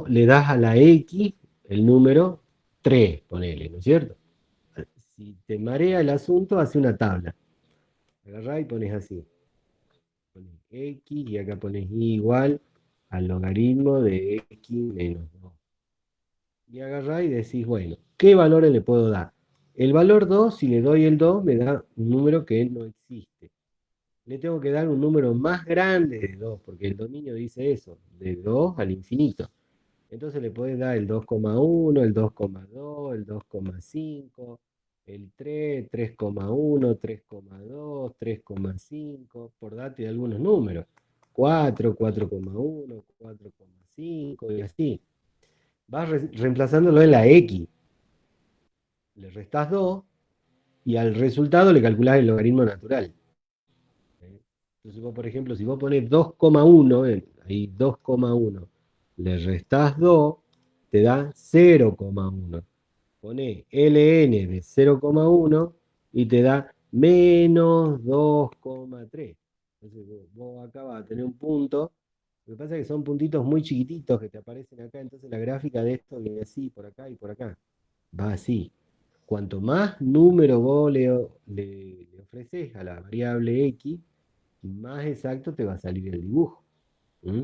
le das a la X el número 3, ponele, ¿no es cierto? Si te marea el asunto, hace una tabla. Agarrá y pones así. Pones X y acá pones Y igual al logaritmo de X menos 2. Y agarrá y decís, bueno, ¿qué valores le puedo dar? El valor 2, si le doy el 2, me da un número que no existe. Le tengo que dar un número más grande de 2, porque el dominio dice eso, de 2 al infinito. Entonces le podés dar el 2,1, el 2,2, el 2,5, el 3, 3,1, 3,2, 3,5, por darte algunos números. 4, 4,1, 4,5 y así. Vas reemplazándolo en la X. Le restás 2 y al resultado le calculás el logaritmo natural. Entonces vos, por ejemplo, si vos pones 2,1, ahí 2,1, le restás 2, te da 0,1. Poné ln de 0,1 y te da menos 2,3. Entonces vos acá vas a tener un punto. Lo que pasa es que son puntitos muy chiquititos que te aparecen acá, entonces la gráfica de esto viene así, por acá y por acá. Va así. Cuanto más número vos le ofreces a la variable x, más exacto te va a salir el dibujo. ¿Mm?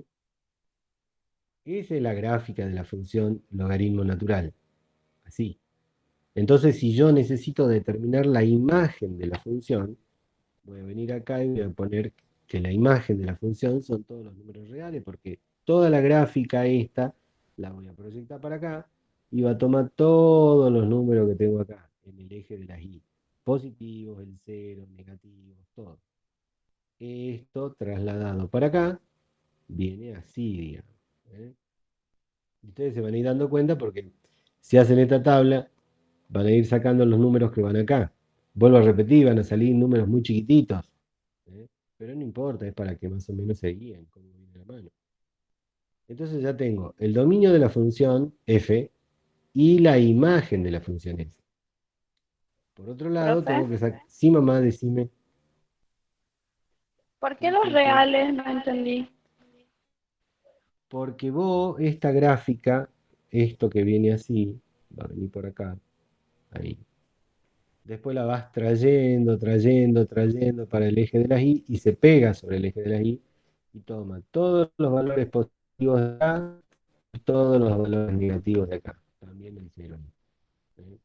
Esa es la gráfica de la función logaritmo natural. Así. Entonces, si yo necesito determinar la imagen de la función, voy a venir acá y voy a poner que la imagen de la función son todos los números reales, porque toda la gráfica esta la voy a proyectar para acá y va a tomar todos los números que tengo acá en el eje de las y. Positivos, el cero, negativos, todo. Esto trasladado para acá viene así, digamos. ¿Eh? Ustedes se van a ir dando cuenta porque si hacen esta tabla, van a ir sacando los números que van acá. Vuelvo a repetir, van a salir números muy chiquititos. ¿Eh? Pero no importa, es para que más o menos se guíen como viene la mano. Entonces ya tengo el dominio de la función f y la imagen de la función f. Por otro lado, Profe, tengo que sacar... Sí, mamá, decime. ¿por qué ¿Qué, los qué, qué? reales? No entendí. Porque vos, esta gráfica, esto que viene así, va a venir por acá, ahí. Después la vas trayendo, trayendo, trayendo para el eje de las y se pega sobre el eje de las y toma todos los valores positivos de acá y todos los valores negativos de acá. También el cero. ¿Eh?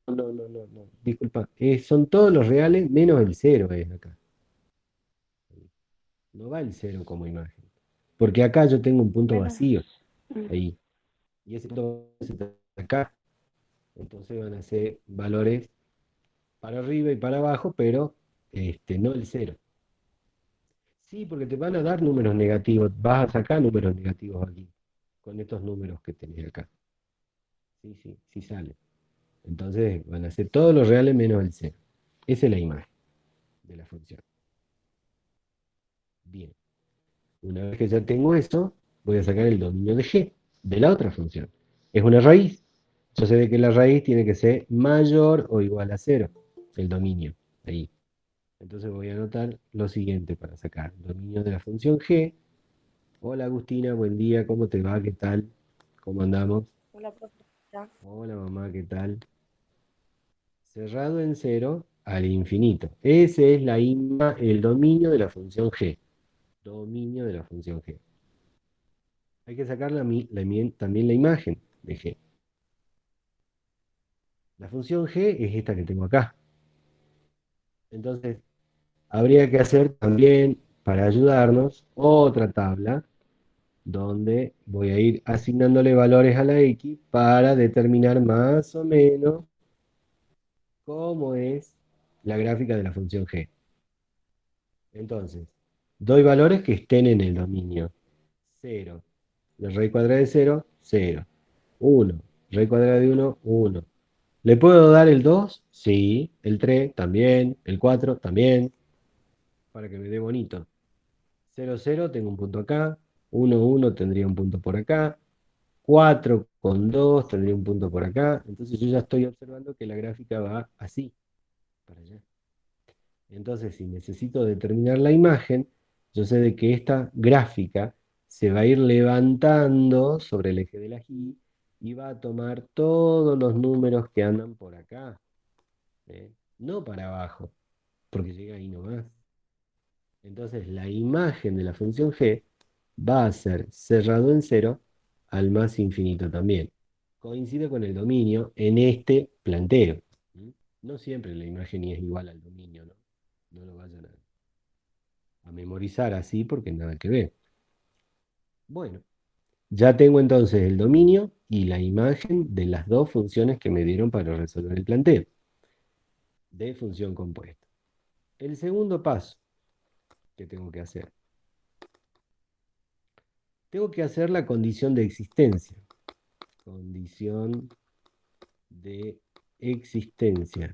No, no, no, no. Disculpa. Son todos los reales menos el cero es acá. No va el cero como imagen. Porque acá yo tengo un punto Menos. vacío. Mm. Ahí. Y ese punto está acá. Entonces van a ser valores para arriba y para abajo, pero no el cero. Sí, porque te van a dar números negativos. Vas a sacar números negativos aquí, con estos números que tenés acá. Sí, sí, sí sale. Entonces van a ser todos los reales menos el cero. Esa es la imagen de la función. Bien. Una vez que ya tengo eso, voy a sacar el dominio de g, de la otra función. Es una raíz. Yo sé de que la raíz tiene que ser mayor o igual a cero, el dominio. Ahí. Entonces voy a anotar lo siguiente para sacar dominio de la función g. Hola Agustina, buen día, ¿cómo te va? ¿Qué tal? ¿Cómo andamos? Hola, profesora. Hola mamá, ¿qué tal? Cerrado en cero al infinito. Ese es el dominio de la función g. Dominio de la función g. Hay que sacar también la imagen de g. La función g es esta que tengo acá. Entonces, habría que hacer también, para ayudarnos, otra tabla donde voy a ir asignándole valores a la x para determinar más o menos cómo es la gráfica de la función g. Entonces, doy valores que estén en el dominio. Cero. La raíz cuadrada de cero, cero. Uno. Raíz cuadrada de uno, uno. ¿Le puedo dar el 2? Sí. El 3 también. El 4 también. Para que me dé bonito. Cero cero tengo un punto acá. Uno uno tendría un punto por acá. 4 con 2 tendría un punto por acá. Entonces yo ya estoy observando que la gráfica va así, para allá. Entonces, si necesito determinar la imagen, yo sé de que esta gráfica se va a ir levantando sobre el eje de la Y y va a tomar todos los números que andan por acá, ¿eh? No para abajo, porque llega ahí nomás. Entonces, la imagen de la función g va a ser cerrado en cero al más infinito también. Coincide con el dominio en este planteo. ¿Mm? No siempre la imagen y es igual al dominio, ¿no? No lo vayan a memorizar así porque nada que ver. Bueno, ya tengo entonces el dominio y la imagen de las dos funciones que me dieron para resolver el planteo de función compuesta. El segundo paso que tengo que hacer la condición de existencia. Condición de existencia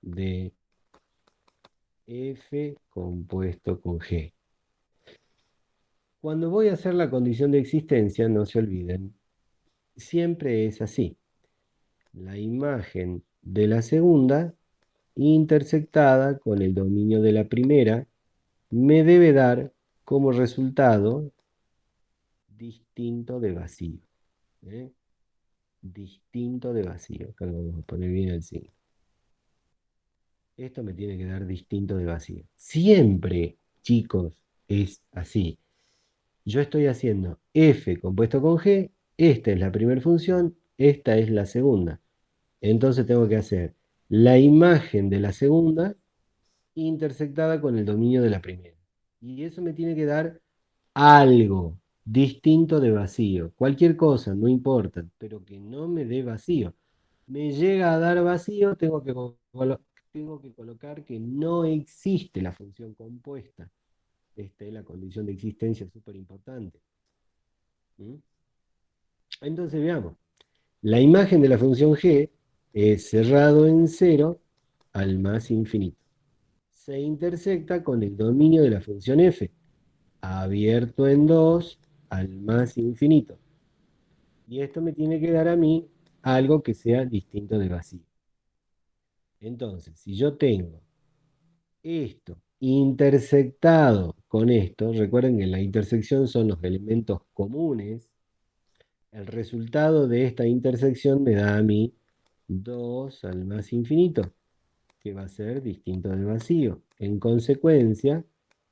de f compuesto con g. Cuando voy a hacer la condición de existencia, no se olviden, siempre es así. La imagen de la segunda intersectada con el dominio de la primera me debe dar como resultado distinto de vacío. ¿Eh? Distinto de vacío. Acá lo vamos a poner bien el signo. Esto me tiene que dar distinto de vacío. Siempre, chicos, es así. Yo estoy haciendo f compuesto con g, esta es la primera función, esta es la segunda. Entonces tengo que hacer la imagen de la segunda intersectada con el dominio de la primera. Y eso me tiene que dar algo distinto de vacío. Cualquier cosa, no importa, pero que no me dé vacío. Me llega a dar vacío, tengo que colocar que no existe la función compuesta. Esta es la condición de existencia súper importante. ¿Mm? Entonces veamos. La imagen de la función g es cerrado en cero al más infinito. Se intersecta con el dominio de la función f, abierto en 2 al más infinito. Y esto me tiene que dar a mí algo que sea distinto de vacío. Entonces, si yo tengo esto intersectado con esto, recuerden que en la intersección son los elementos comunes, el resultado de esta intersección me da a mí 2 al más infinito, que va a ser distinto del vacío. En consecuencia,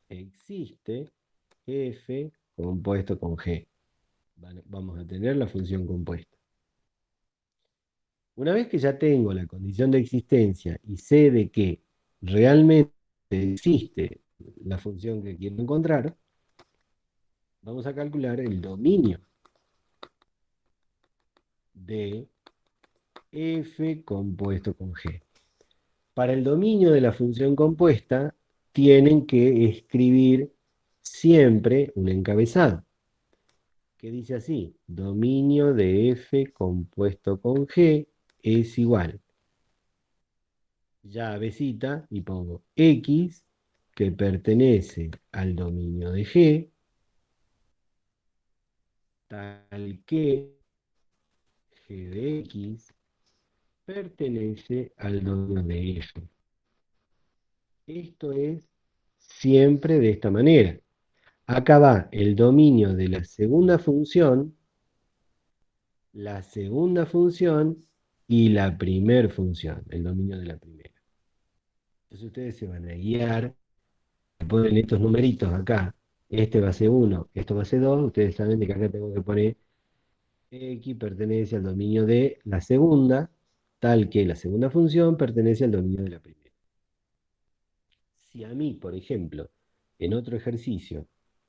existe f compuesto con g. Vamos a tener la función compuesta. Una vez que ya tengo la condición de existencia y sé de que realmente existe la función que quiero encontrar, vamos a calcular el dominio de f compuesto con g. Para el dominio de la función compuesta, tienen que escribir siempre un encabezado, que dice así: dominio de f compuesto con g es igual, llavecita, y pongo x, que pertenece al dominio de g, tal que g de x pertenece al dominio de f. Esto es siempre de esta manera. Acá va el dominio de la segunda función y la primer función, el dominio de la primera. Entonces ustedes se van a guiar, ponen estos numeritos acá, este va a ser 1, esto va a ser 2, ustedes saben de que acá tengo que poner x pertenece al dominio de la segunda, tal que la segunda función pertenece al dominio de la primera. Si a mí, por ejemplo, en otro ejercicio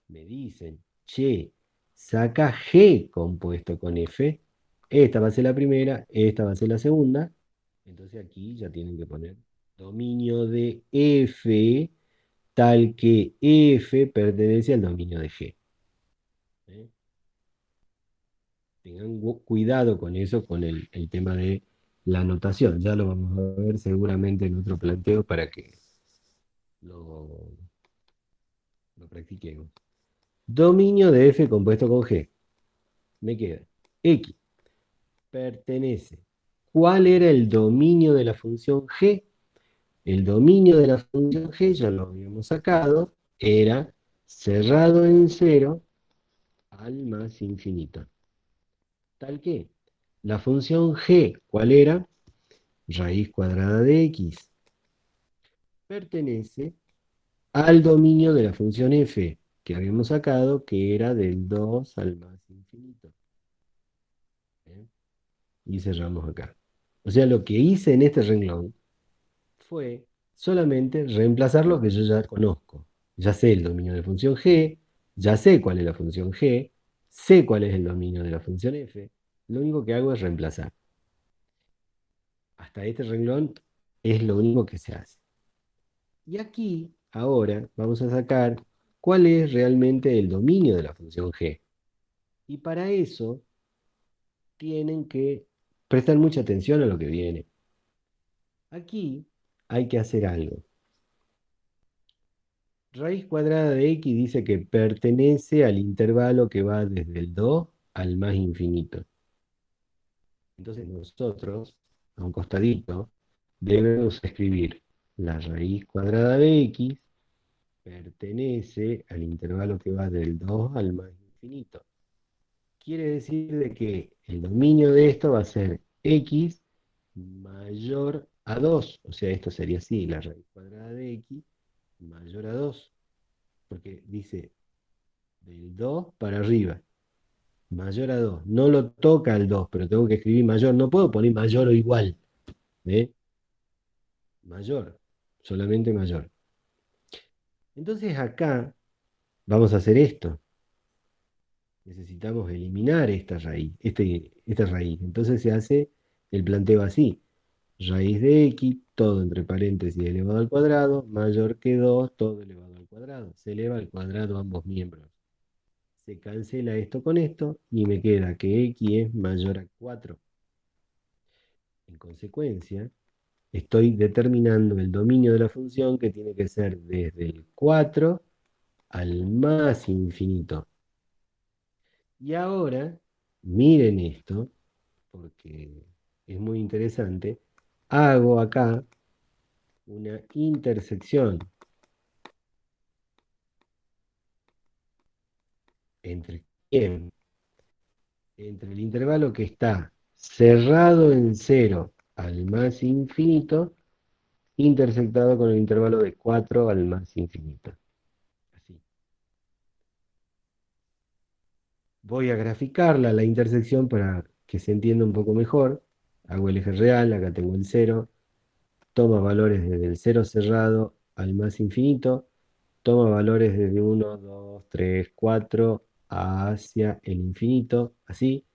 me dicen, che, saca G compuesto con F, esta va a ser la primera, esta va a ser la segunda, entonces aquí ya tienen que poner dominio de F, tal que F pertenece al dominio de G. ¿Eh? Tengan cuidado con eso, con el tema de la notación. Ya lo vamos a ver seguramente en otro planteo para que lo, lo practiquemos. Dominio de f compuesto con g. Me queda x pertenece. cuál era el dominio de la función g. El dominio de la función g, ya lo habíamos sacado, era cerrado en cero al más infinito. Tal que la función g, ¿cuál era? Raíz cuadrada de x. Pertenece al dominio de la función f, que habíamos sacado, que era del 2 al más infinito. ¿Eh? Y cerramos acá. O sea, lo que hice en este renglón fue solamente reemplazar lo que yo ya conozco. Ya sé el dominio de la función g, ya sé cuál es la función g, sé cuál es el dominio de la función f. Lo único que hago es reemplazar. Hasta este renglón es lo único que se hace. Y aquí, ahora, vamos a sacar cuál es realmente el dominio de la función g. Y para eso tienen que prestar mucha atención a lo que viene. Aquí hay que hacer algo. Raíz cuadrada de x dice que pertenece al intervalo que va desde el 2 al más infinito. Entonces nosotros, a un costadito, debemos escribir la raíz cuadrada de x pertenece al intervalo que va del 2 al más infinito. Quiere decir de que el dominio de esto va a ser x mayor a 2. O sea, esto sería así, la raíz cuadrada de x mayor a 2. Porque dice del 2 para arriba, mayor a 2. No lo toca el 2, pero tengo que escribir mayor. No puedo poner mayor o igual. ¿Eh? Mayor, solamente mayor. Entonces acá vamos a hacer esto. Necesitamos eliminar esta raíz, esta raíz. Entonces se hace el planteo así. Raíz de x, todo entre paréntesis elevado al cuadrado, mayor que 2, todo elevado al cuadrado. Se eleva al cuadrado ambos miembros. Se cancela esto con esto y me queda que x es mayor a 4. En consecuencia, estoy determinando el dominio de la función que tiene que ser desde el 4 al más infinito. Y ahora, miren esto, porque es muy interesante. Hago acá una intersección entre quién, entre el intervalo que está cerrado en cero al más infinito, intersectado con el intervalo de 4 al más infinito. Así. Voy a graficarla, la intersección, para que se entienda un poco mejor. Hago el eje real, acá tengo el cero, toma valores desde el cero cerrado al más infinito, toma valores desde 1, 2, 3, 4 hacia el infinito, así.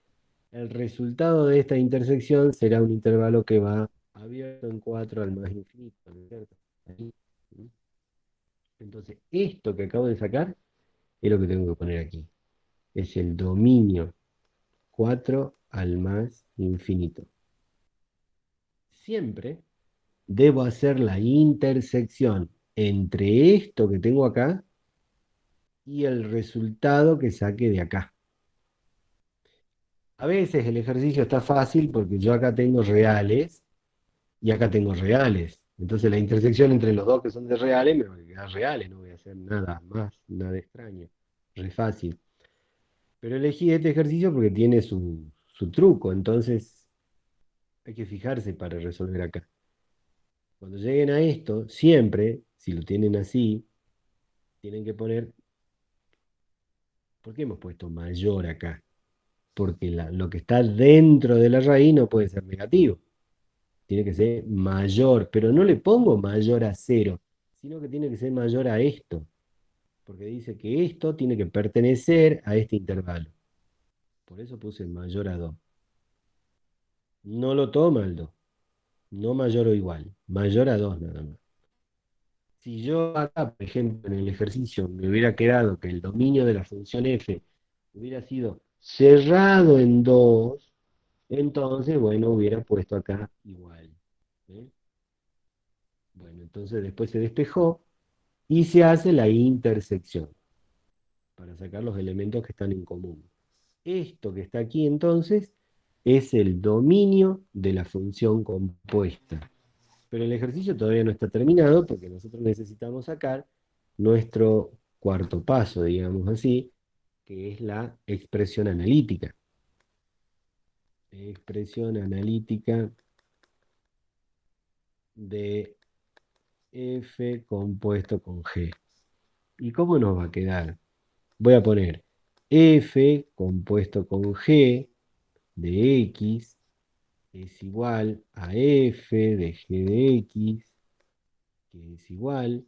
El resultado de esta intersección será un intervalo que va abierto en 4 al más infinito, ¿no es cierto? Ahí. Entonces, esto que acabo de sacar es lo que tengo que poner aquí. Es el dominio 4 al más infinito. Siempre debo hacer la intersección entre esto que tengo acá y el resultado que saque de acá. A veces el ejercicio está fácil porque yo acá tengo reales y acá tengo reales. Entonces la intersección entre los dos que son de reales me va a quedar reales, no voy a hacer nada más, nada extraño. Re fácil. Pero elegí este ejercicio porque tiene su truco, entonces hay que fijarse para resolver acá. Cuando lleguen a esto, siempre, si lo tienen así, tienen que poner, ¿por qué hemos puesto mayor acá? Porque lo que está dentro de la raíz no puede ser negativo. Tiene que ser mayor, pero no le pongo mayor a cero, sino que tiene que ser mayor a esto, porque dice que esto tiene que pertenecer a este intervalo. Por eso puse mayor a 2. No lo toma el 2, no mayor o igual, mayor a 2 nada más. Si yo acá, por ejemplo, en el ejercicio me hubiera quedado que el dominio de la función f hubiera sido cerrado en 2, entonces, bueno, hubiera puesto acá igual. ¿Eh? Bueno, entonces después se despejó y se hace la intersección para sacar los elementos que están en común. Esto que está aquí entonces es el dominio de la función compuesta. Pero el ejercicio todavía no está terminado porque nosotros necesitamos sacar nuestro cuarto paso, digamos así, que es la expresión analítica. Expresión analítica de F compuesto con G. ¿Y cómo nos va a quedar? Voy a poner F compuesto con G de X es igual a F de G de X, que es igual.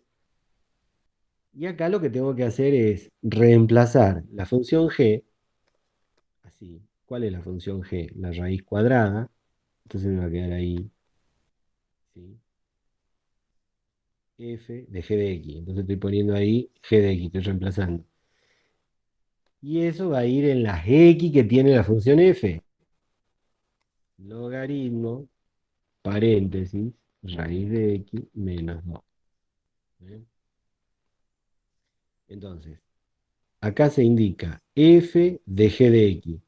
Y acá lo que tengo que hacer es reemplazar la función G, así. ¿Cuál es la función G? La raíz cuadrada. Entonces me va a quedar ahí, ¿sí? F de G de X. Entonces estoy poniendo ahí G de X, estoy reemplazando. Y eso va a ir en las X que tiene la función F. Logaritmo, paréntesis, raíz de X menos 2. ¿Bien? Entonces, acá se indica F de G de X.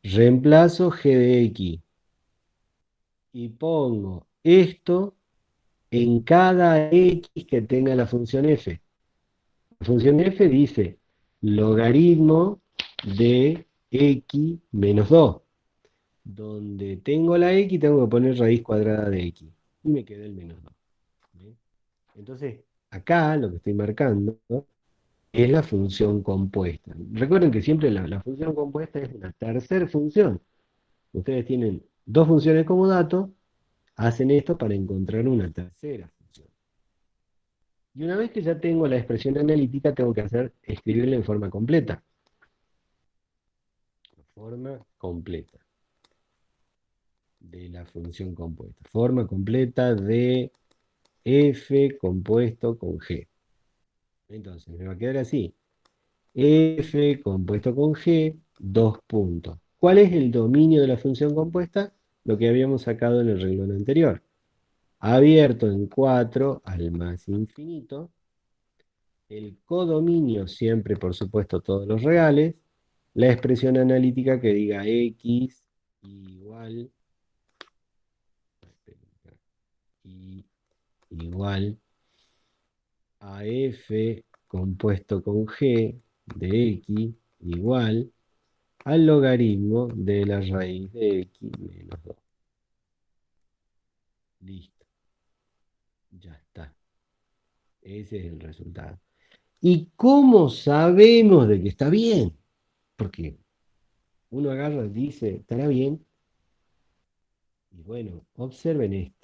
Reemplazo G de X y pongo esto en cada X que tenga la función F. La función F dice logaritmo de X menos 2. Donde tengo la X tengo que poner raíz cuadrada de X. Y me queda el menos 2. ¿Bien? Entonces, acá lo que estoy marcando es la función compuesta. Recuerden que siempre la función compuesta es una tercera función. Ustedes tienen dos funciones como dato, hacen esto para encontrar una tercera función. Y una vez que ya tengo la expresión analítica, tengo que escribirla en forma completa. Forma completa de la función compuesta. Forma completa de F compuesto con G. Entonces, me va a quedar así. F compuesto con G, dos puntos. ¿Cuál es el dominio de la función compuesta? Lo que habíamos sacado en el renglón anterior. Abierto en 4 al más infinito. El codominio, siempre por supuesto todos los reales. La expresión analítica que diga X igual, y igual a F compuesto con G de X igual al logaritmo de la raíz de X menos 2. Listo, ya está. Ese es el resultado. ¿Y cómo sabemos de que está bien? Porque uno agarra y dice, ¿estará bien? Y bueno, observen esto.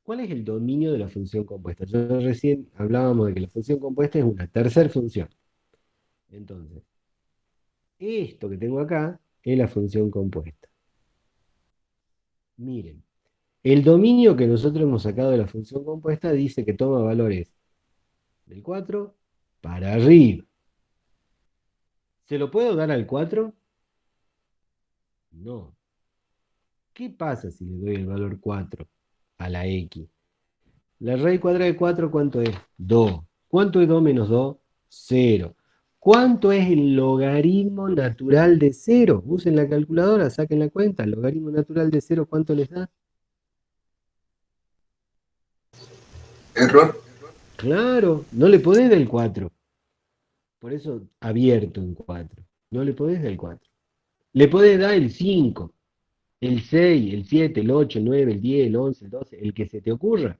¿Cuál es el dominio de la función compuesta? Yo recién hablábamos de que la función compuesta es una tercera función. Entonces, esto que tengo acá es la función compuesta. Miren, el dominio que nosotros hemos sacado de la función compuesta dice que toma valores del 4 para arriba. ¿Se lo puedo dar al 4? No. ¿Qué pasa si le doy el valor 4 a la X? La raíz cuadrada de 4, ¿cuánto es? 2. ¿Cuánto es 2 menos 2? 0. ¿Cuánto es el logaritmo natural de 0? Usen la calculadora, saquen la cuenta. El logaritmo natural de 0, ¿cuánto les da? Error. Claro, no le podés del 4. Por eso abierto en 4. No le podés del 4. Le podés dar el 5, el 6, el 7, el 8, el 9, el 10, el 11, el 12, el que se te ocurra.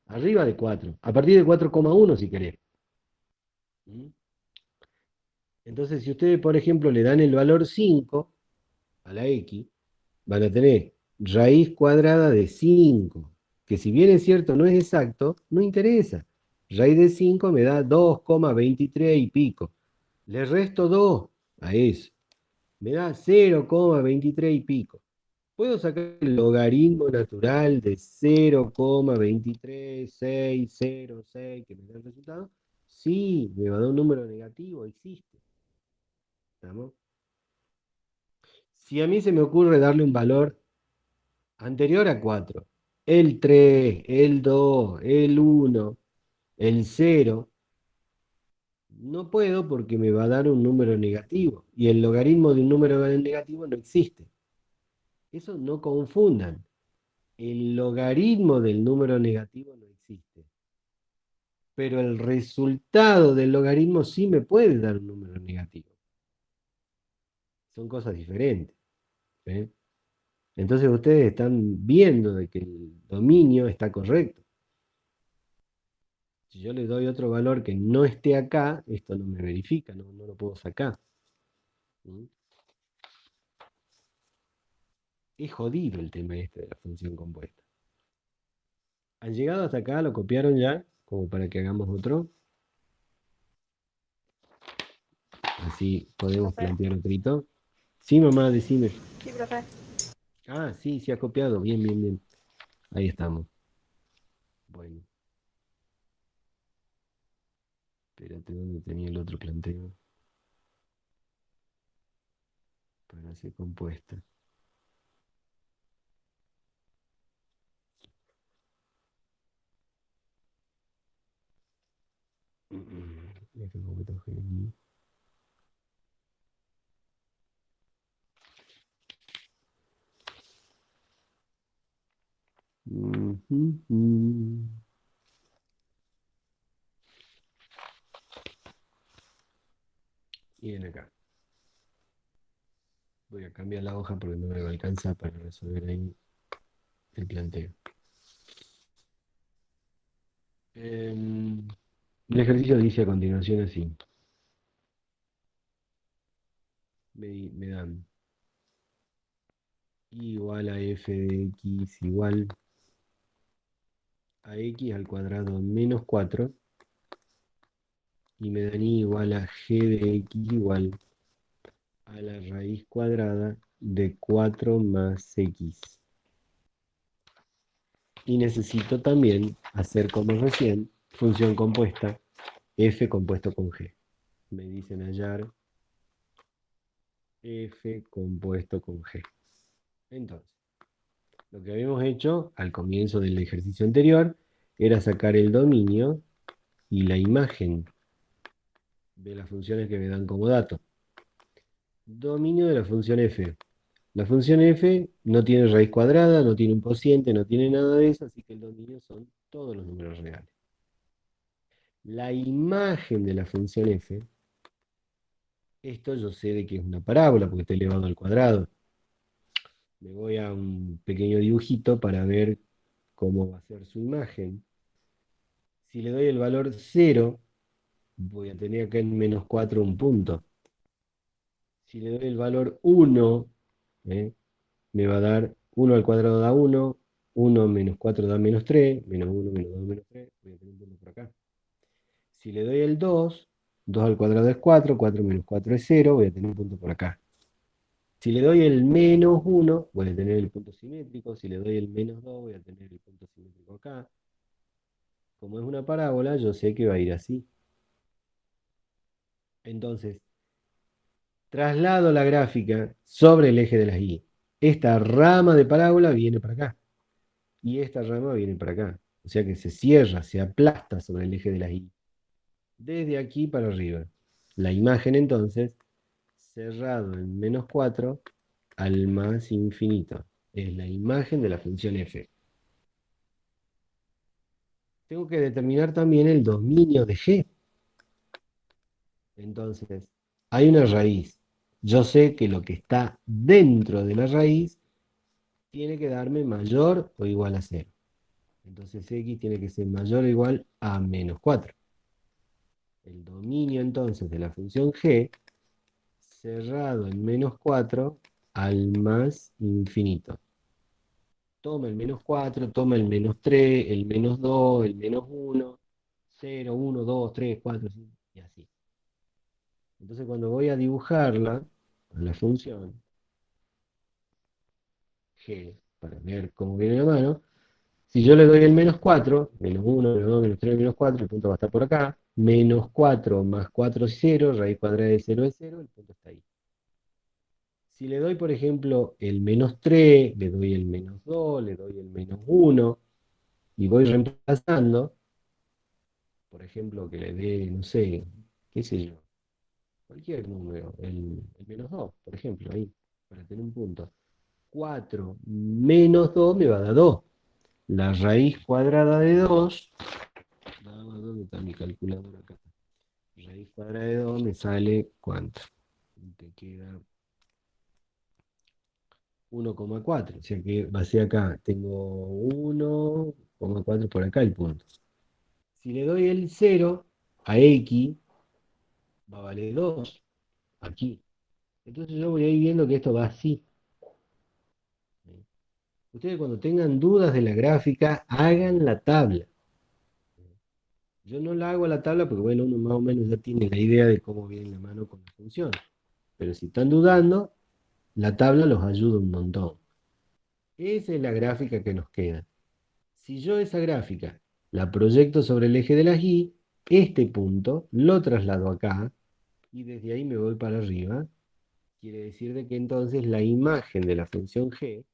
Arriba de 4. A partir de 4,1 si querés. ¿Mm? Entonces, si ustedes, por ejemplo, le dan el valor 5 a la X, van a tener raíz cuadrada de 5, que si bien es cierto no es exacto, no interesa. Raíz de 5 me da 2,23 y pico. Le resto 2 a eso. Me da 0,23 y pico. ¿Puedo sacar el logaritmo natural de 0,23606 que me da el resultado? Sí, me va a dar un número negativo, existe. ¿Estamos? Si a mí se me ocurre darle un valor anterior a 4, el 3, el 2, el 1, el 0, No puedo porque me va a dar un número negativo. Y el logaritmo de un número negativo no existe. Eso no confundan. El logaritmo del número negativo no existe. Pero el resultado del logaritmo sí me puede dar un número negativo. Son cosas diferentes. ¿Eh? Entonces ustedes están viendo de que el dominio está correcto. Si yo le doy otro valor que no esté acá, esto no me verifica, no lo puedo sacar. ¿Mm? Es jodido el tema este de la función compuesta. ¿Han llegado hasta acá? ¿Lo copiaron ya? Como para que hagamos otro. Así podemos Profe. plantear otro. Sí, mamá, decime. Sí, profe. Ah, sí, sí ha copiado. Bien, bien, bien. Ahí estamos. Bueno, espérate, ¿dónde tenía el otro planteo? Para hacer compuesta. Mira qué compuesto genial. Y ven acá. Voy a cambiar la hoja porque no me va a alcanzar para resolver ahí el planteo. El ejercicio dice a continuación así. Me dan y igual a f de x igual a x al cuadrado menos 4 y me dan y igual a g de x igual a la raíz cuadrada de 4 más x. Y necesito también hacer como recién función compuesta f compuesto con g. Me dicen hallar f compuesto con g. Entonces, lo que habíamos hecho al comienzo del ejercicio anterior era sacar el dominio y la imagen de las funciones que me dan como dato. Dominio de la función f. La función f no tiene raíz cuadrada, no tiene un cociente, no tiene nada de eso, así que el dominio son todos los números reales. La imagen de la función f, esto yo sé de que es una parábola porque está elevado al cuadrado. Me voy a un pequeño dibujito para ver cómo va a ser su imagen. Si le doy el valor 0, voy a tener acá en menos 4 un punto. Si le doy el valor 1, me va a dar 1 al cuadrado da 1, 1 menos 4 da menos 3, menos 1 menos 2 menos 3, voy a tener un punto por acá. Si le doy el 2, 2 al cuadrado es 4, 4 menos 4 es 0, voy a tener un punto por acá. Si le doy el menos 1, voy a tener el punto simétrico. Si le doy el menos 2, voy a tener el punto simétrico acá. Como es una parábola, yo sé que va a ir así. Entonces, traslado la gráfica sobre el eje de las y. Esta rama de parábola viene para acá. Y esta rama viene para acá. O sea que se cierra, se aplasta sobre el eje de las y. Desde aquí para arriba. La imagen entonces, cerrado en menos 4 al más infinito. Es la imagen de la función f. Tengo que determinar también el dominio de g. Entonces, hay una raíz. Yo sé que lo que está dentro de la raíz tiene que darme mayor o igual a 0. Entonces x tiene que ser mayor o igual a menos 4. El dominio entonces de la función g cerrado en menos 4 al más infinito. Toma el menos 4, toma el menos 3, el menos 2, el menos 1, 0, 1, 2, 3, 4, 5, y así. Entonces cuando voy a dibujarla, a la función g, para ver cómo viene la mano, si yo le doy el menos 4, menos 1, menos 2, menos 3, menos 4, el punto va a estar por acá. Menos 4 más 4 es 0, raíz cuadrada de 0 es 0, el punto está ahí. Si le doy, por ejemplo, el menos 3, le doy el menos 2, le doy el menos 1, y voy reemplazando, por ejemplo, que le dé, no sé, qué sé yo, cualquier número, el menos 2, por ejemplo, ahí, para tener un punto. 4 menos 2 me va a dar 2. La raíz cuadrada de 2, ¿dónde está mi calculadora acá? Raíz cuadrada de 2 me sale, ¿cuánto? Te queda 1,4. O sea que pasé acá, tengo 1,4 por acá el punto. Si le doy el 0 a X, va a valer 2 aquí. Entonces yo voy a ir viendo que esto va así. Ustedes cuando tengan dudas de la gráfica, hagan la tabla. Yo no la hago a la tabla porque, bueno, uno más o menos ya tiene la idea de cómo viene la mano con la función. Pero si están dudando, la tabla los ayuda un montón. Esa es la gráfica que nos queda. Si yo esa gráfica la proyecto sobre el eje de las y, este punto lo traslado acá y desde ahí me voy para arriba. Quiere decir de que entonces la imagen de la función g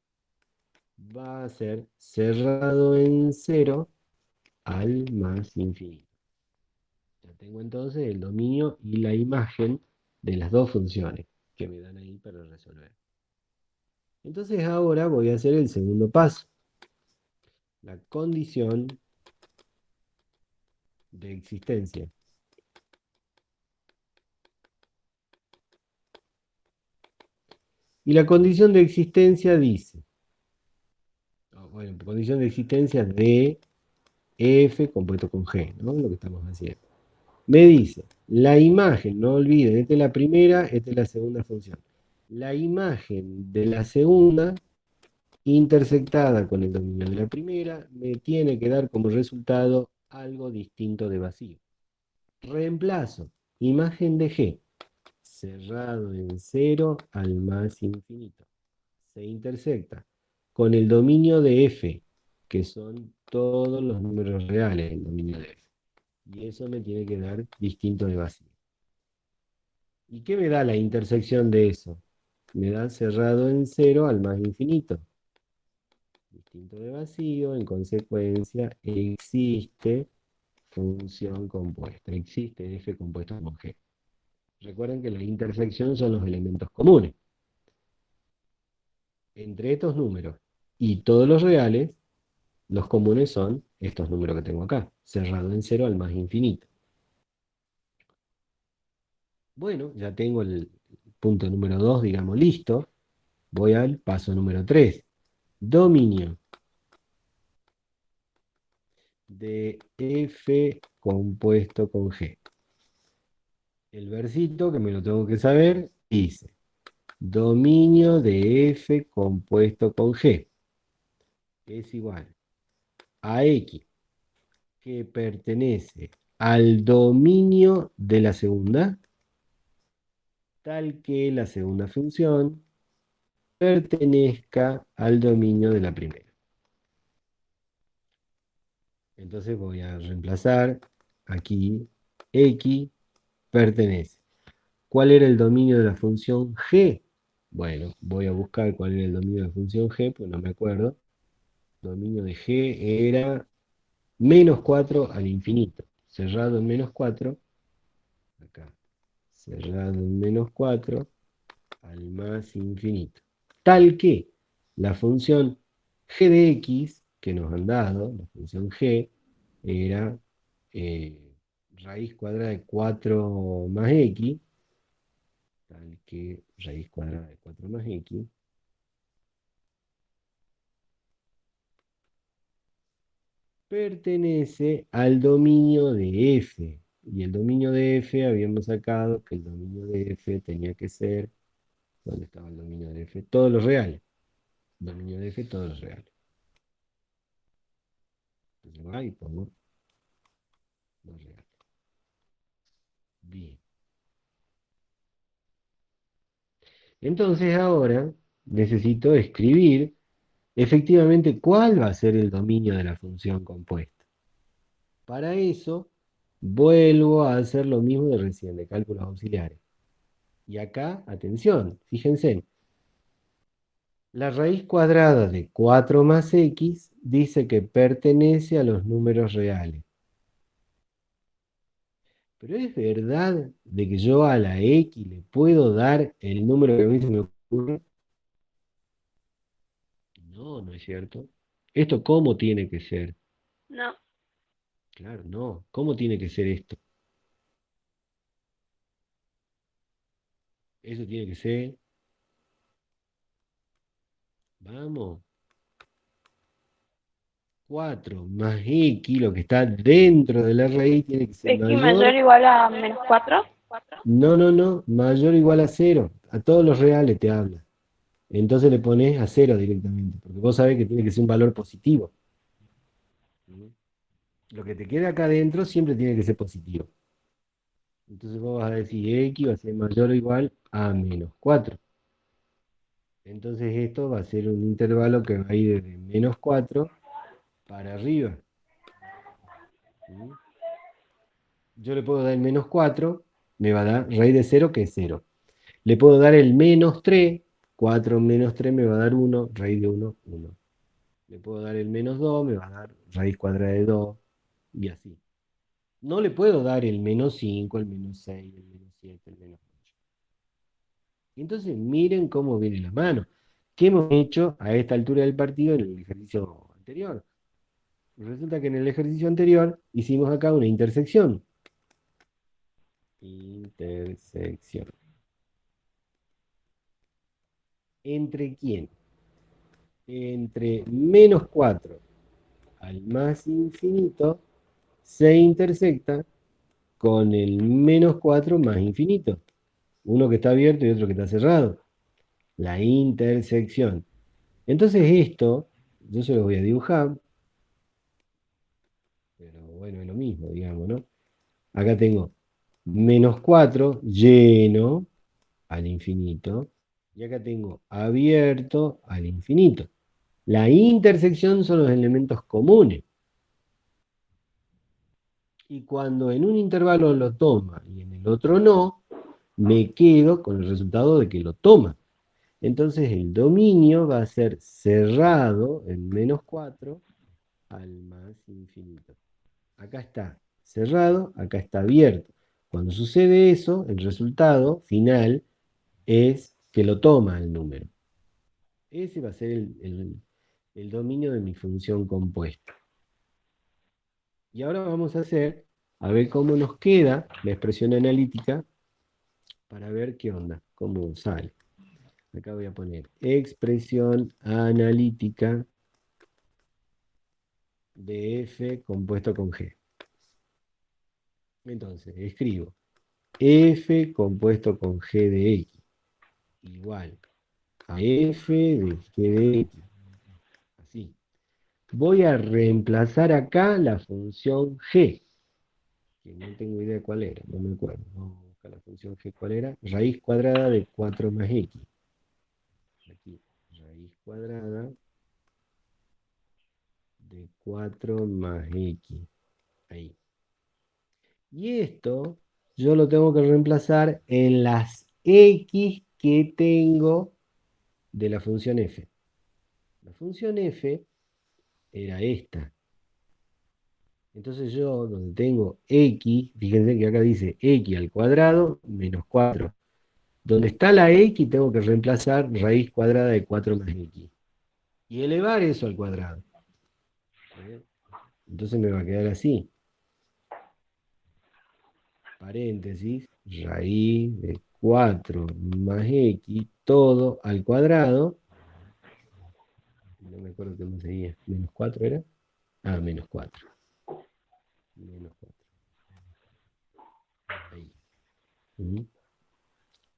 va a ser cerrado en cero al más infinito. Ya tengo entonces el dominio y la imagen de las dos funciones que me dan ahí para resolver. Entonces ahora voy a hacer el segundo paso. La condición de existencia. Y la condición de existencia dice, bueno, condición de existencia de f compuesto con g, ¿no? Lo que estamos haciendo. Me dice, la imagen, no olviden, esta es la primera, esta es la segunda función. La imagen de la segunda, intersectada con el dominio de la primera, me tiene que dar como resultado algo distinto de vacío. Reemplazo, imagen de g, cerrado en cero al más infinito. Se intersecta con el dominio de f, que son todos los números reales, el dominio de f. Y eso me tiene que dar distinto de vacío. ¿Y qué me da la intersección de eso? Me da cerrado en cero al más infinito. Distinto de vacío, en consecuencia, existe función compuesta. Existe f compuesto con g. Recuerden que la intersección son los elementos comunes. Entre estos números y todos los reales, los comunes son estos números que tengo acá, cerrado en cero al más infinito. Bueno, ya tengo el punto número 2, digamos, listo. Voy al paso número 3. Dominio de f compuesto con g. El versito, que me lo tengo que saber, dice, dominio de f compuesto con g es igual a x, que pertenece al dominio de la segunda, tal que la segunda función pertenezca al dominio de la primera. Entonces voy a reemplazar aquí x pertenece. ¿Cuál era el dominio de la función g? Bueno, voy a buscar cuál era el dominio de la función g, pues no me acuerdo. El dominio de g era menos 4 al infinito. Cerrado en menos 4, acá. Cerrado en menos 4 al más infinito. Tal que la función g de x que nos han dado, la función g, era raíz cuadrada de 4 más x, tal que raíz cuadrada de 4 más x, pertenece al dominio de f. Y el dominio de f habíamos sacado que el dominio de f tenía que ser, ¿dónde estaba el dominio de f? Todos los reales. Dominio de f, todos los reales. Entonces va y pongo los reales. Bien. Entonces ahora necesito escribir efectivamente cuál va a ser el dominio de la función compuesta. Para eso vuelvo a hacer lo mismo de recién, de cálculos auxiliares. Y acá, atención, fíjense, la raíz cuadrada de 4 más x dice que pertenece a los números reales. Pero es verdad de que yo a la X le puedo dar el número que a mí se me ocurre. No, no es cierto. ¿Esto cómo tiene que ser? No, Claro, no. ¿Cómo tiene que ser esto? Eso tiene que ser, vamos, 4 más X, lo que está dentro de la raíz, tiene que ser x mayor mayor. o igual a menos 4. No, no, no, mayor o igual a cero. A todos los reales te habla. Entonces le pones a cero directamente, porque vos sabés que tiene que ser un valor positivo. ¿Mm? Lo que te queda acá adentro siempre tiene que ser positivo. Entonces vos vas a decir X va a ser mayor o igual a menos 4. Entonces esto va a ser un intervalo que va a ir desde menos 4 para arriba. ¿Mm? Yo le puedo dar el menos 4, me va a dar raíz de cero que es cero. Le puedo dar el menos 3, 4 menos 3 me va a dar uno, raíz de uno, 1. Le puedo dar el menos 2, me va a dar raíz cuadrada de 2, y así. No le puedo dar el menos 5, el menos 6, el menos 7, el menos 8. Y entonces miren cómo viene la mano. ¿Qué hemos hecho a esta altura del partido en el ejercicio anterior? Resulta que en el ejercicio anterior hicimos acá una intersección. Intersección. ¿Entre quién? Entre menos 4 al más infinito se intersecta con el menos 4 más infinito. Uno que está abierto y otro que está cerrado. La intersección. Entonces esto, yo se lo voy a dibujar, pero bueno, es lo mismo, digamos, ¿no? Acá tengo menos 4 lleno al infinito, y acá tengo abierto al infinito. La intersección son los elementos comunes. Y cuando en un intervalo lo toma y en el otro no, me quedo con el resultado de que lo toma. Entonces el dominio va a ser cerrado en menos 4 al más infinito. Acá está cerrado, acá está abierto. Cuando sucede eso, el resultado final es que lo toma el número. Ese va a ser el dominio de mi función compuesta. Y ahora vamos a ver cómo nos queda la expresión analítica para ver qué onda, cómo sale. Acá voy a poner expresión analítica de f compuesto con g. Entonces, escribo f compuesto con g de x igual a f de g de x. Así. Voy a reemplazar acá la función g, que no tengo idea cuál era, no me acuerdo. Vamos a buscar la función g, ¿cuál era? Raíz cuadrada de 4 más x. Aquí, raíz cuadrada de 4 más x. Ahí. Y esto yo lo tengo que reemplazar en las x que tengo de la función f. La función f era esta. Entonces yo, donde tengo x, fíjense que acá dice x al cuadrado menos 4. Donde está la x tengo que reemplazar raíz cuadrada de 4 más x. Y elevar eso al cuadrado. ¿Eh? Entonces me va a quedar así. Paréntesis, raíz de 4 más x, todo al cuadrado. No me acuerdo cómo seguía. ¿Menos 4 era? Ah, menos 4. Menos 4. Ahí. ¿Mm?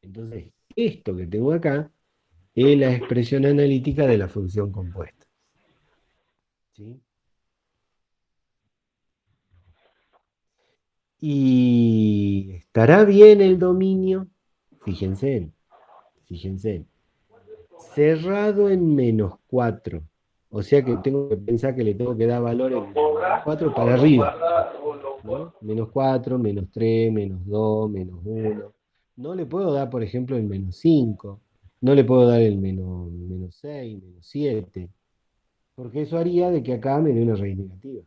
Entonces, esto que tengo acá es la expresión analítica de la función compuesta. ¿Sí? ¿Y estará bien el dominio? Fíjense, fíjense. Cerrado en menos 4. O sea que tengo que pensar que le tengo que dar valores de menos 4 para arriba. ¿No? Menos 4, menos 3, menos 2, menos 1. No le puedo dar, por ejemplo, el menos 5. No le puedo dar el menos 6, menos 7. Porque eso haría de que acá me dé una raíz negativa.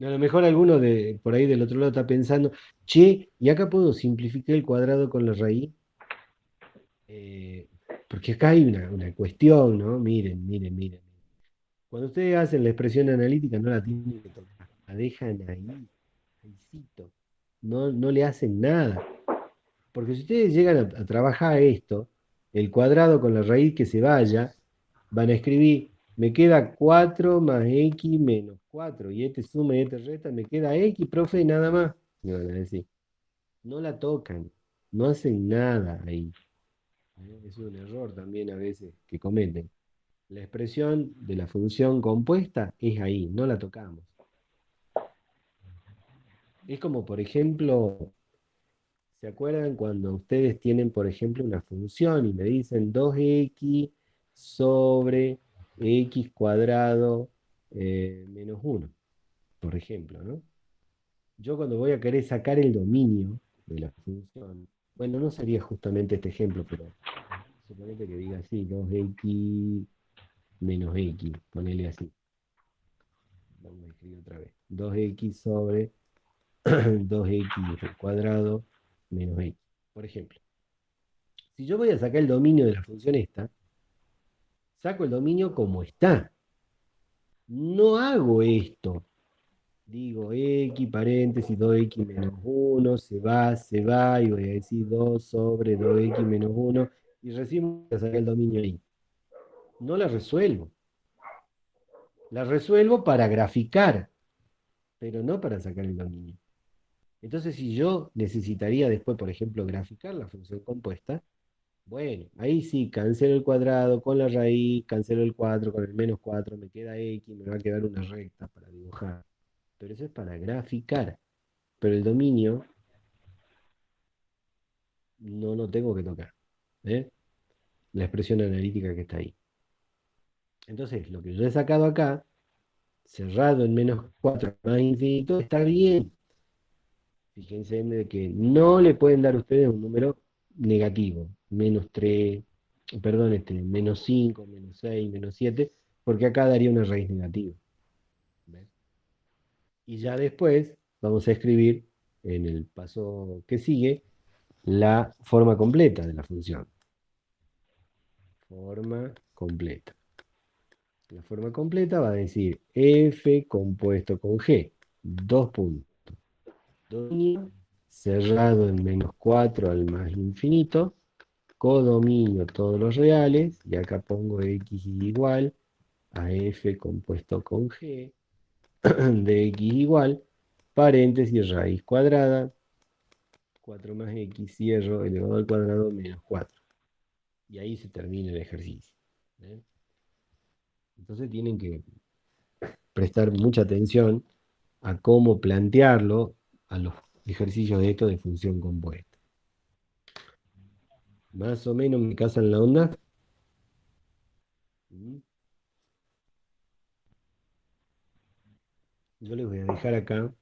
A lo mejor alguno de por ahí del otro lado está pensando, che, ¿y acá puedo simplificar el cuadrado con la raíz? Eh, Porque acá hay una cuestión, ¿no? Miren, miren, miren. Cuando ustedes hacen la expresión analítica, no la tienen que tocar, la dejan ahí, ahícito. No, no le hacen nada. Porque si ustedes llegan a trabajar esto, el cuadrado con la raíz que se vaya, van a escribir, me queda 4 más x menos 4 y este suma y este resta, me queda x, profe, y nada más. Me van a decir, no la tocan, no hacen nada ahí. Es un error también a veces que cometen. La expresión de la función compuesta es ahí, no la tocamos. Es como, por ejemplo, ¿se acuerdan cuando ustedes tienen, por ejemplo, una función y me dicen 2x sobre x cuadrado menos 1, por ejemplo, ¿no? Yo cuando voy a querer sacar el dominio de la función, bueno, no sería justamente este ejemplo, pero suponete que diga así, 2x menos x, ponele así. Vamos a escribir otra vez. 2x sobre 2x al cuadrado menos x. Por ejemplo, si yo voy a sacar el dominio de la función esta, saco el dominio como está. No hago esto. Digo x paréntesis 2x menos 1, se va, y voy a decir 2 sobre 2x menos 1, y recién voy a sacar el dominio ahí. No la resuelvo. La resuelvo para graficar, pero no para sacar el dominio. Entonces, si yo necesitaría después, por ejemplo, graficar la función compuesta, bueno, ahí sí, cancelo el cuadrado con la raíz, cancelo el 4 con el menos 4, me queda x, me va a quedar una recta para dibujar. Pero eso es para graficar. Pero el dominio no lo tengo que tocar. ¿Eh? La expresión analítica que está ahí. Entonces, lo que yo he sacado acá, cerrado en menos 4 más infinito, está bien. Fíjense en que no le pueden dar a ustedes un número negativo, menos 3, perdón, menos 5, menos 6, menos 7, porque acá daría una raíz negativa. ¿Ves? Y ya después vamos a escribir en el paso que sigue la forma completa de la función. Forma completa. La forma completa va a decir f compuesto con g. Dos puntos. Dominio cerrado en menos 4 al más infinito. Codominio todos los reales. Y acá pongo x igual a f compuesto con g de x igual, paréntesis, raíz cuadrada, 4 más x, cierro, elevado al cuadrado menos 4. Y ahí se termina el ejercicio. ¿Eh? Entonces tienen que prestar mucha atención a cómo plantearlo a los ejercicios de esto de función compuesta. Más o menos me casan la onda. ¿Mm? Yo les voy a dejar acá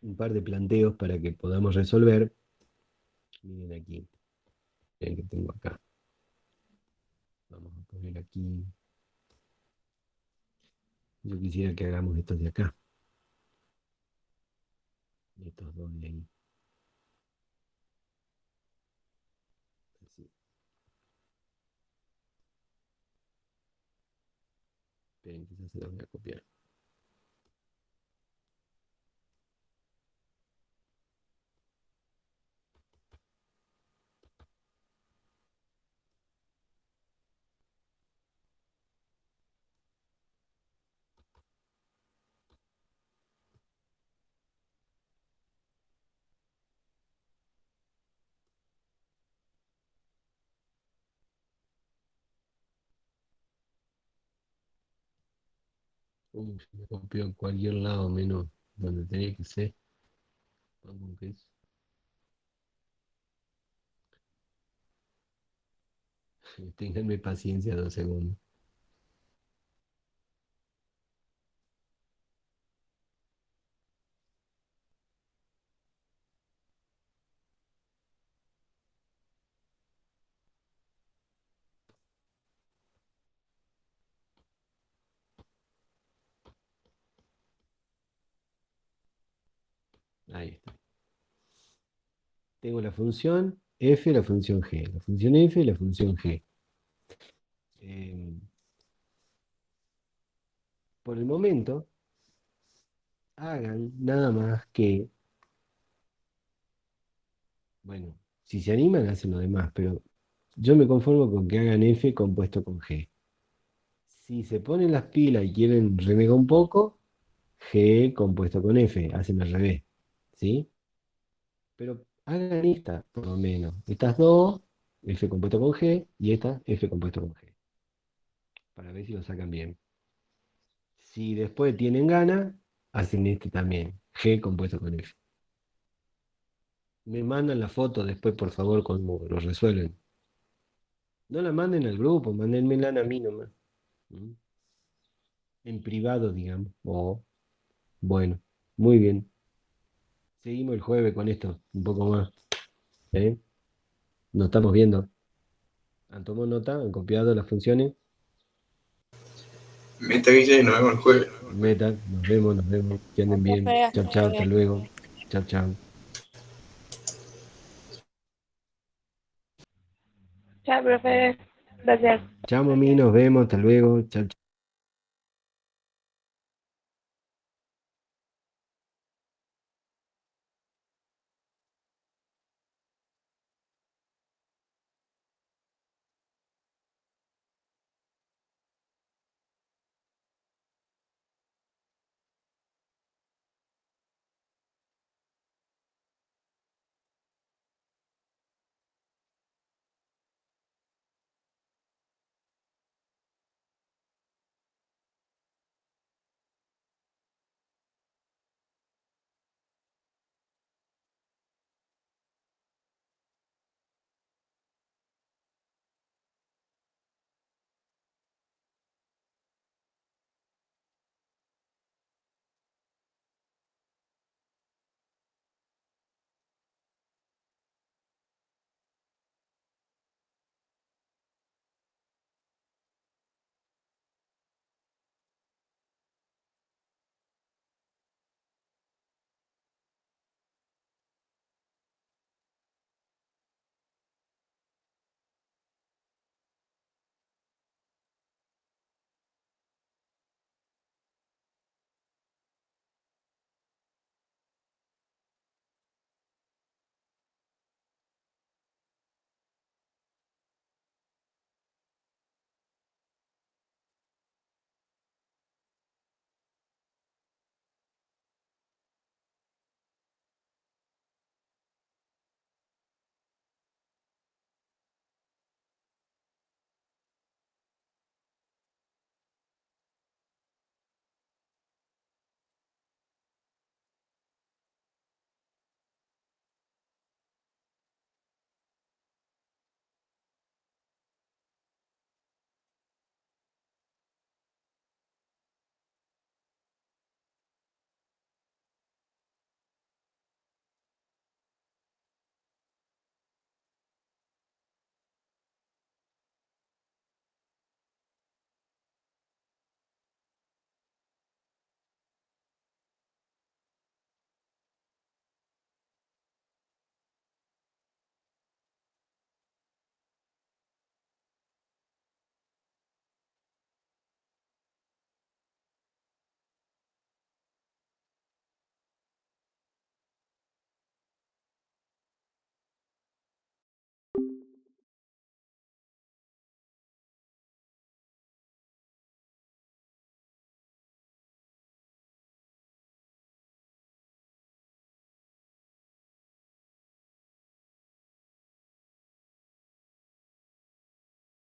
un par de planteos para que podamos resolver. Miren aquí, el que tengo acá. Vamos a poner aquí. Yo quisiera que hagamos estos de acá. Estos dos de ahí. Así. Esperen, quizás se los voy a copiar. Se me copió en cualquier lado menos donde tenía que ser. Vamos, que es. Ténganme paciencia 2 segundos. Ahí está. Tengo la función f, la función g. La función f y la función g. Eh, por el momento, hagan nada más que, bueno, si se animan, hacen lo demás, pero yo me conformo con que hagan f compuesto con g. Si se ponen las pilas y quieren renegar un poco, G compuesto con F, hacen al revés, ¿sí? Pero hagan esta, por lo menos. Estas dos, F compuesto con G, y esta, F compuesto con G, para ver si lo sacan bien. Si después tienen ganas, hacen este también, G compuesto con F. Me mandan la foto después, por favor, cuando lo resuelven. No la manden al grupo, mándenmela a mí nomás. ¿Mm? En privado, digamos. O, bueno, muy bien. Seguimos el jueves con esto, un poco más. ¿Eh? Nos estamos viendo. ¿Han tomado nota? ¿Han copiado las funciones? Meta Guille y nos vemos el jueves. Metal, nos vemos, que anden bien. Profe, Chao, hasta chao, hasta luego. luego. Chao, chao. Chao, profe. Gracias. Chao, mami, nos vemos, hasta luego. Chao, chao.